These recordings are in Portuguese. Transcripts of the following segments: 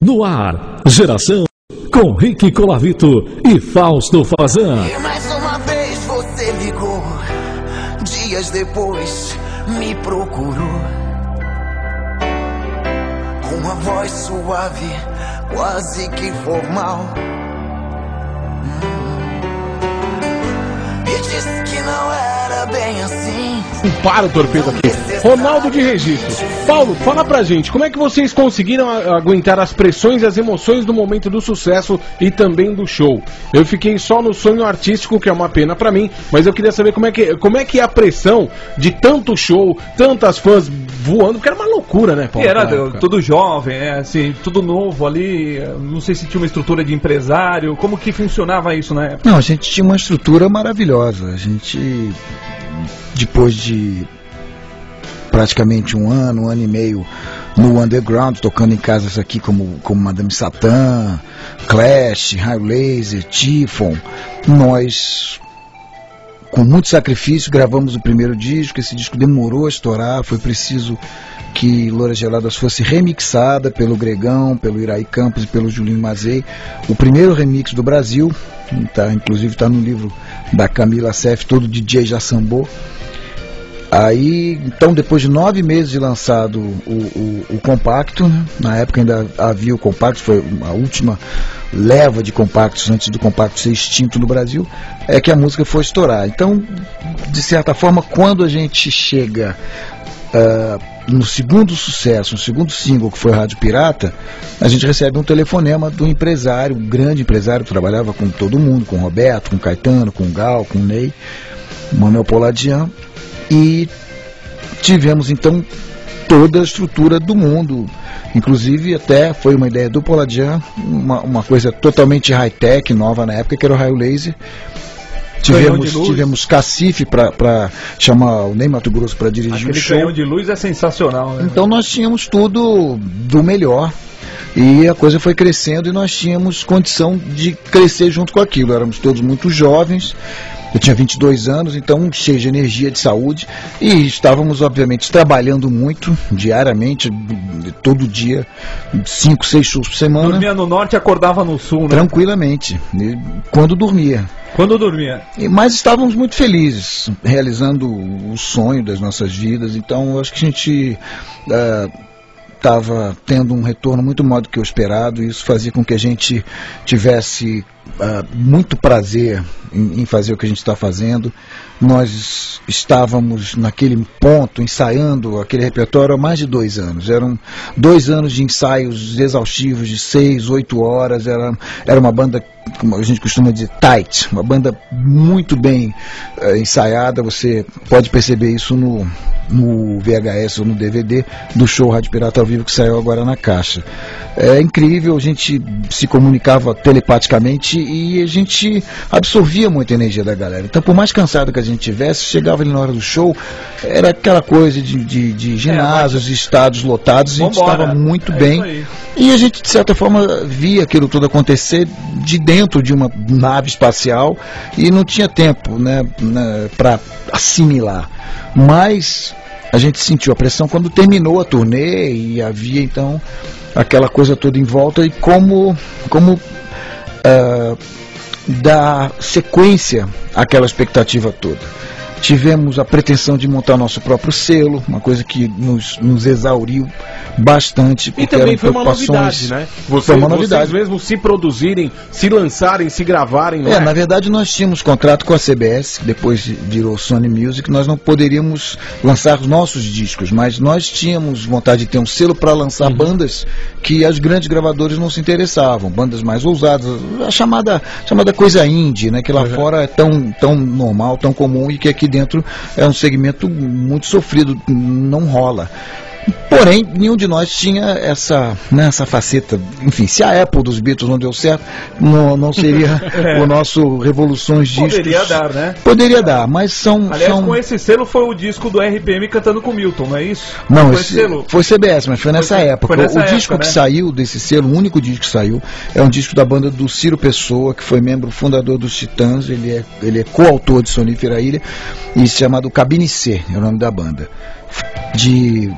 No ar, Geração com Rick Colavito e Fausto Fazan. E mais uma vez você ligou, dias depois me procurou, com uma voz suave, quase que formal, e disse que não era bem assim. Para o torpedo aqui. Ronaldo de Registro. Paulo, fala pra gente, como é que vocês conseguiram aguentar as pressões e as emoções do momento do sucesso e também do show? Eu fiquei só no sonho artístico, que é uma pena pra mim, mas eu queria saber como é que é a pressão de tanto show, tantas fãs voando, porque era uma loucura, né, Paulo? E era tudo jovem, assim, tudo novo ali, não sei se tinha uma estrutura de empresário, como que funcionava isso na época? Não, a gente tinha uma estrutura maravilhosa, a gente, depois de praticamente um ano e meio no underground, tocando em casas aqui como Madame Satã, Clash, Raio Laser, Typhon, nós, com muito sacrifício, gravamos o primeiro disco. Esse disco demorou a estourar, foi preciso que Louras Geladas fosse remixada pelo Gregão, pelo Iraí Campos e pelo Julinho Mazei, o primeiro remix do Brasil, inclusive está no livro da Camila Sef, todo DJ já sambou. Aí, então, depois de 9 meses de lançado o compacto, né? Na época ainda havia o compacto, foi a última leva de compactos antes do compacto ser extinto no Brasil, é que a música foi estourar. Então, de certa forma, quando a gente chega no segundo sucesso, no segundo single, que foi Rádio Pirata, a gente recebe um telefonema do empresário, um grande empresário que trabalhava com todo mundo, com o Roberto, com o Caetano, com o Gal, com o Ney, Manuel Poladian. E tivemos então toda a estrutura do mundo, inclusive até foi uma ideia do Poladian, uma coisa totalmente high-tech, nova na época, que era o Raio Laser. Tivemos Cacife para chamar o Ney Mato Grosso para dirigir o show. Aquele canhão de luz é sensacional, né? Então nós tínhamos tudo do melhor. E a coisa foi crescendo e nós tínhamos condição de crescer junto com aquilo. Éramos todos muito jovens, eu tinha 22 anos, então cheio de energia, de saúde, e estávamos obviamente trabalhando muito, diariamente, todo dia, 5, 6 shows por semana. Dormia no norte e acordava no sul, né? Tranquilamente, quando dormia. Mas estávamos muito felizes, realizando o sonho das nossas vidas, então eu acho que a gente estava tendo um retorno muito maior do que o esperado, e isso fazia com que a gente tivesse muito prazer em fazer o que a gente está fazendo. Nós estávamos naquele ponto, ensaiando aquele repertório há mais de 2 anos. Eram 2 anos de ensaios exaustivos de 6, 8 horas. Era uma banda, como a gente costuma dizer, tight, uma banda muito bem ensaiada. Você pode perceber isso no VHS ou no DVD do show Rádio Pirata ao Vivo, que saiu agora na caixa. É incrível, a gente se comunicava telepaticamente e a gente absorvia muita energia da galera. Então, por mais cansado que a gente tivesse, chegava ali na hora do show, era aquela coisa de ginásios, estádios lotados, a gente estava muito bem. E a gente, de certa forma, via aquilo tudo acontecer de dentro de uma nave espacial e não tinha tempo, né, para assimilar. Mas a gente sentiu a pressão quando terminou a turnê e havia então aquela coisa toda em volta, e como dar sequência àquela expectativa toda. Tivemos a pretensão de montar nosso próprio selo, uma coisa que nos exauriu bastante. E também foi uma novidade, né? Vocês mesmo se produzirem, se lançarem, se gravarem. Na verdade nós tínhamos contrato com a CBS, que depois virou Sony Music. Nós não poderíamos lançar os nossos discos, mas nós tínhamos vontade de ter um selo para lançar bandas que as grandes gravadoras não se interessavam, bandas mais ousadas, a chamada coisa indie, né? Que lá fora é tão normal, tão comum, e que aqui dentro é um segmento muito sofrido, não rola. Porém, nenhum de nós tinha essa faceta. Enfim, se a Apple dos Beatles não deu certo, não seria o nosso Revoluções Discos. Poderia dar, né? Poderia dar, mas são... Aliás, com esse selo foi o disco do RPM cantando com Milton, não é isso? Não, foi CBS, mas foi nessa época. O disco que saiu desse selo, o único disco que saiu, é um disco da banda do Ciro Pessoa, que foi membro fundador dos Titãs. Ele é coautor de Sonífera Ilha, e chamado Cabine C, é o nome da banda. De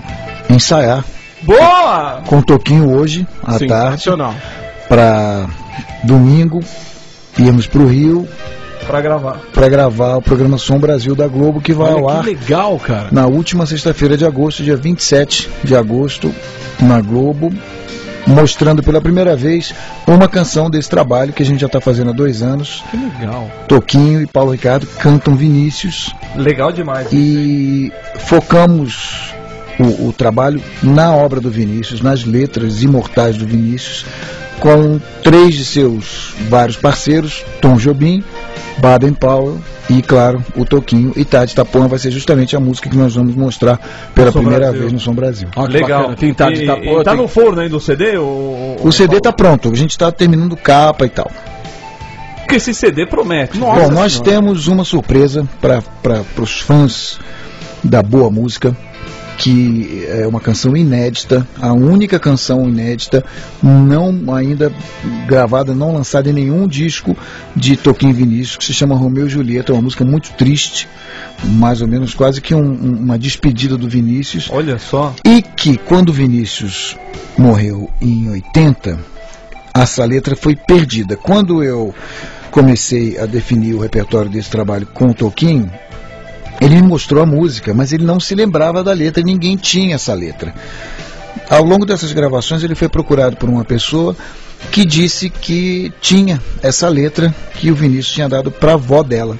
ensaiar Boa! Com Toquinho hoje, à tarde, para domingo, irmos pro Rio pra gravar o programa Som Brasil da Globo, que vai ao ar. Que legal, cara. Na última sexta-feira de agosto, dia 27 de agosto, na Globo, mostrando pela primeira vez uma canção desse trabalho que a gente já está fazendo há 2 anos. Que legal. Toquinho e Paulo Ricardo cantam Vinícius. Legal demais. E focamos o trabalho na obra do Vinícius, nas letras imortais do Vinícius, com 3 de seus vários parceiros, Tom Jobim, Baden Powell e, claro, o Toquinho. E Tade Itapuã vai ser justamente a música que nós vamos mostrar pela primeira vez no Som Brasil. Legal. Tem Tade Itapuã. Tá no forno ainda o CD? O CD tá pronto, a gente está terminando capa e tal. Porque esse CD promete. Bom, nós temos uma surpresa para os fãs da boa música, que é uma canção inédita, a única canção inédita, não ainda gravada, não lançada em nenhum disco de Toquinho e Vinícius, que se chama Romeu e Julieta. É uma música muito triste, mais ou menos quase que uma despedida do Vinícius. Olha só. E que quando o Vinícius morreu em 80, essa letra foi perdida. Quando eu comecei a definir o repertório desse trabalho com o Toquinho, ele me mostrou a música, mas ele não se lembrava da letra, ninguém tinha essa letra. Ao longo dessas gravações ele foi procurado por uma pessoa que disse que tinha essa letra que o Vinícius tinha dado para a avó dela.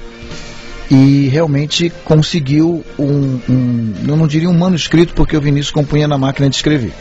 E realmente conseguiu eu não diria um manuscrito, porque o Vinícius compunha na máquina de escrever,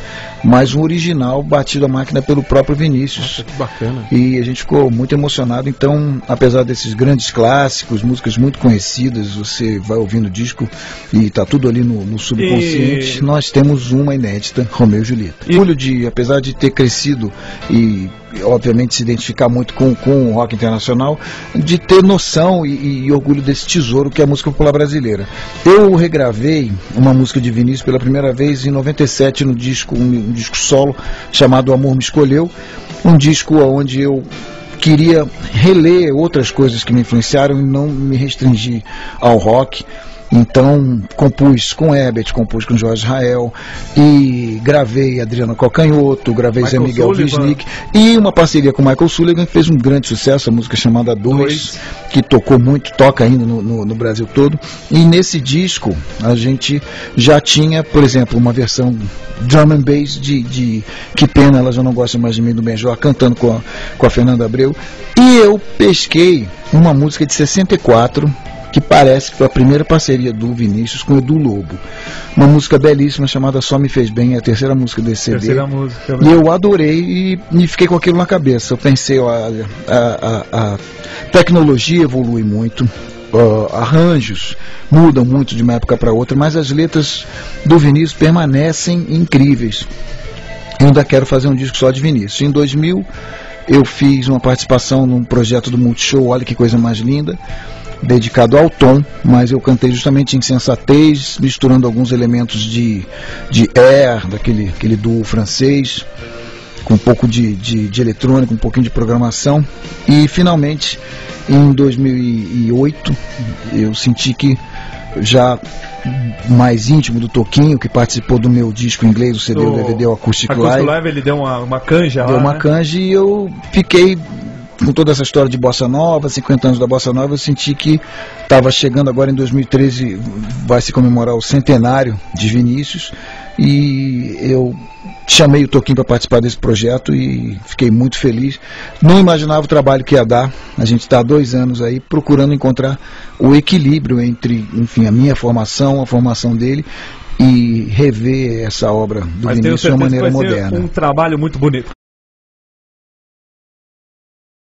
mas um original batido à máquina pelo próprio Vinícius. Nossa, que bacana. E a gente ficou muito emocionado. Então, apesar desses grandes clássicos, músicas muito conhecidas, você vai ouvindo o disco e tá tudo ali no subconsciente, nós temos uma inédita, Romeu e Julieta. Orgulho de, apesar de ter crescido e obviamente se identificar muito com o rock internacional, de ter noção e orgulho desse tesouro que é a música popular brasileira. Eu regravei uma música de Vinícius pela primeira vez em 97 no disco, um disco solo chamado Amor Me Escolheu, um disco onde eu queria reler outras coisas que me influenciaram e não me restringir ao rock. Então compus com Herbert, compus com Jorge Israel e gravei Adriana Calcanhoto, gravei Zé Miguel Wisnik e uma parceria com Michael Sullivan, que fez um grande sucesso, a música chamada Dois, que tocou muito, toca ainda no Brasil todo. E nesse disco a gente já tinha, por exemplo, uma versão drum and bass de Que Pena Ela Já Não Gosta Mais de Mim, do Benjor, cantando com a Fernanda Abreu. E eu pesquei uma música de 64 que parece que foi a primeira parceria do Vinícius com Edu Lobo. Uma música belíssima chamada Só Me Fez Bem, é a terceira música desse CD. E eu adorei e fiquei com aquilo na cabeça. Eu pensei, olha, a tecnologia evolui muito, arranjos mudam muito de uma época para outra, mas as letras do Vinícius permanecem incríveis. Eu ainda quero fazer um disco só de Vinícius. Em 2000 eu fiz uma participação num projeto do Multishow, olha que coisa mais linda, dedicado ao Tom, mas eu cantei justamente Insensatez, misturando alguns elementos de air, daquele duo francês, com um pouco de eletrônico, um pouquinho de programação. E finalmente, em 2008, eu senti que, já mais íntimo do Toquinho, que participou do meu disco em inglês, o CD, o DVD, o Acoustic Live, ele deu uma canja. Deu uma canja e eu fiquei com toda essa história de Bossa Nova, 50 anos da Bossa Nova. Eu senti que estava chegando agora em 2013, vai se comemorar o centenário de Vinícius, e eu chamei o Toquinho para participar desse projeto e fiquei muito feliz. Não imaginava o trabalho que ia dar. A gente está há 2 anos aí procurando encontrar o equilíbrio entre, enfim, a minha formação, a formação dele, e rever essa obra do Vinícius de uma maneira moderna. Um trabalho muito bonito.